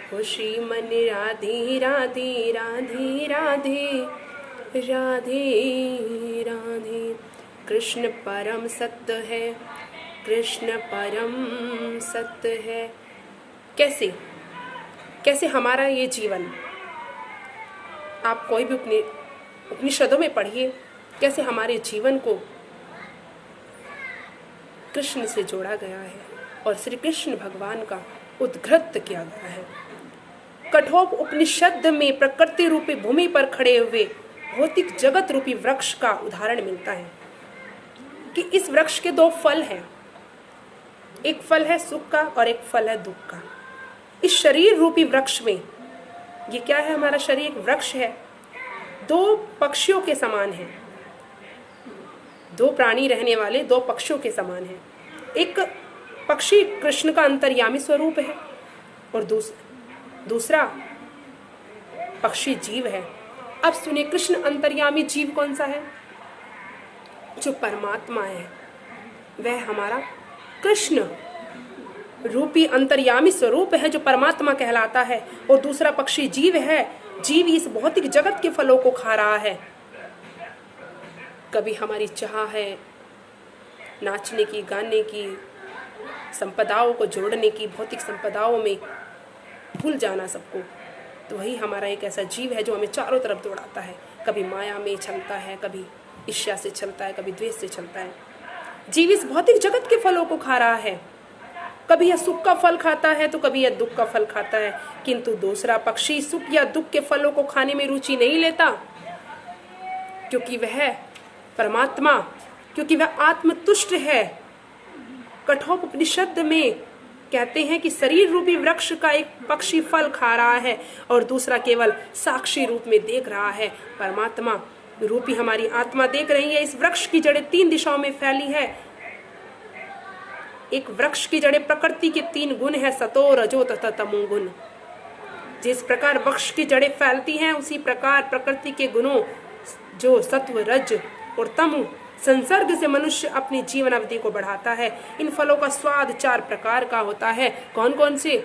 हो श्रीमन राधे राधे राधे राधे राधे राधे। कृष्ण परम सत्य है, कृष्ण परम सत्य है। कैसे कैसे हमारा ये जीवन, आप कोई भी उपनिषदों में पढ़िए, कैसे हमारे जीवन को कृष्ण से जोड़ा गया है और श्री कृष्ण भगवान का उद्घृत किया गया है। कठोप उपनिषद में प्रकृति रूपी भूमि पर खड़े हुए भौतिक जगत रूपी वृक्ष का उदाहरण मिलता है कि इस वृक्ष के दो फल हैं, एक फल है सुख का और एक फल है दुख का। इस शरीर रूपी वृक्ष में, ये क्या है, हमारा शरीर एक वृक्ष है, दो पक्षियों के समान है, दो प्राणी रहने वाले दो पक्षियों के समान है। एक पक्षी कृष्ण का अंतर्यामी स्वरूप है और दूसरा पक्षी जीव है। अब सुनिए, कृष्ण अंतर्यामी जीव कौन सा है? जो परमात्मा है, वह हमारा कृष्ण रूपी अंतर्यामी स्वरूप है जो परमात्मा कहलाता है। और दूसरा पक्षी जीव है, जीव इस भौतिक जगत के फलों को खा रहा है। कभी हमारी चाह है नाचने की, गाने की, संपदाओं को जोड़ने की, भौतिक संपदाओं में भूल जाना सबको, तो वही हमारा एक ऐसा जीव है जो हमें चारों तरफ दौड़ाता है। कभी माया में चलता है, कभी ईर्ष्या से चलता है, कभी द्वेष से चलता है। जीव इस भौतिक जगत के फलों को खा रहा है, कभी यह सुख का फल खाता है तो कभी यह दुख का फल खाता है। किंतु दूसरा पक्षी सुख या दुख के फलों को खाने में रुचि नहीं लेता, क्योंकि वह परमात्मा, क्योंकि वह आत्मतुष्ट है। कठोपनिषद में कहते हैं कि शरीर रूपी वृक्ष का एक पक्षी फल खा रहा है और दूसरा केवल साक्षी रूप में देख रहा है। परमात्मा रूपी हमारी आत्मा देख रही है। इस वृक्ष की जड़ें 3 दिशाओं में फैली है। एक वृक्ष की जड़ें प्रकृति के 3 गुण है, सतो रजो तथा तमो गुण। जिस प्रकार वृक्ष की जड़ें फैलती हैं, उसी प्रकार प्रकृति के गुणों जो सत्व, रज और तमो संसर्ग से मनुष्य अपनी जीवन अवधि को बढ़ाता है। इन फलों का स्वाद 4 प्रकार का होता है। कौन कौन से?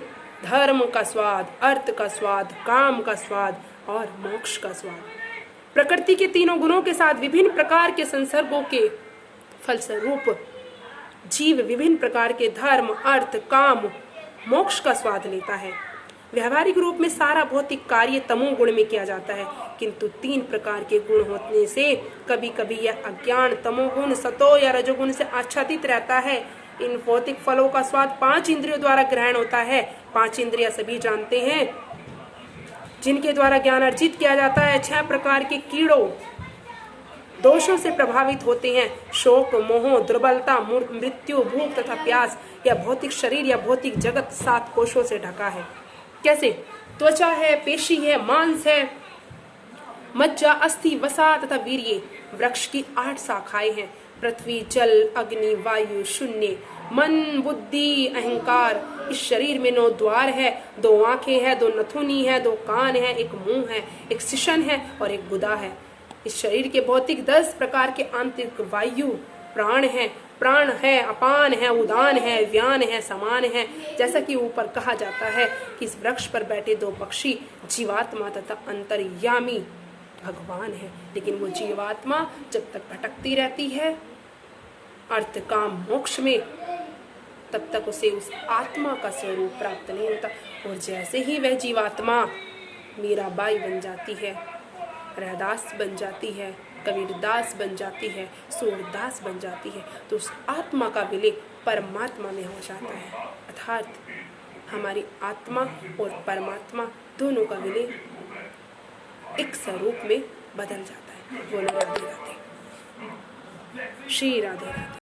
धर्म का स्वाद, अर्थ का स्वाद, काम का स्वाद और मोक्ष का स्वाद। प्रकृति के 3 गुणों के साथ विभिन्न प्रकार के संसर्गों के फलस्वरूप जीव विभिन्न प्रकार के धर्म, अर्थ, काम, मोक्ष का स्वाद लेता है। व्यवहारिक रूप में सारा भौतिक कार्य तमोगुण में किया जाता है, किंतु 3 प्रकार के गुण होने से कभी कभी यह अज्ञान तमोगुण, सतो या रजोगुण से आच्छादित रहता है। इन भौतिक फलों का स्वाद 5 इंद्रियों द्वारा ग्रहण होता है। 5 इंद्रियां सभी जानते हैं, जिनके द्वारा ज्ञान अर्जित किया जाता है। 6 प्रकार के कीड़ों, दोषों से प्रभावित होते हैं। शोक, मोह, दुर्बलता, मृत्यु, भूख तथा प्यास। या भौतिक शरीर या भौतिक जगत 7 कोशों से ढका है। कैसे? त्वचा है, पेशी है, मांस है, मज्जा, अस्थि, वसा तथा वीर्य। वृक्ष की 8 शाखाएं हैं, पृथ्वी, जल, अग्नि, वायु, शून्य, मन, बुद्धि, अहंकार। इस शरीर में 9 द्वार है, 2 आंखें हैं, 2 नथुनी है, 2 कान है, 1 मुंह है, 1 शिशन है और 1 गुदा है। इस शरीर के भौतिक 10 प्रकार के आंतरिक वायु प्राण है, अपान है, उदान है, व्यान है, समान है। जैसा कि ऊपर कहा जाता है कि इस वृक्ष पर बैठे 2 पक्षी जीवात्मा तथा अंतर्यामी भगवान है। लेकिन वो जीवात्मा जब तक भटकती रहती है अर्थ, काम, मोक्ष में, तब तक उसे उस आत्मा का स्वरूप प्राप्त नहीं होता। और जैसे ही वह जीवात्मा मीराबाई बन जाती है, रहदास बन जाती है, कबीरदास बन जाती है, सूरदास बन जाती है, तो उस आत्मा का विलय परमात्मा में हो जाता है। अर्थात हमारी आत्मा और परमात्मा दोनों का विलय एक स्वरूप में बदल जाता है। बोलो राधे राधे, श्री राधे राधे।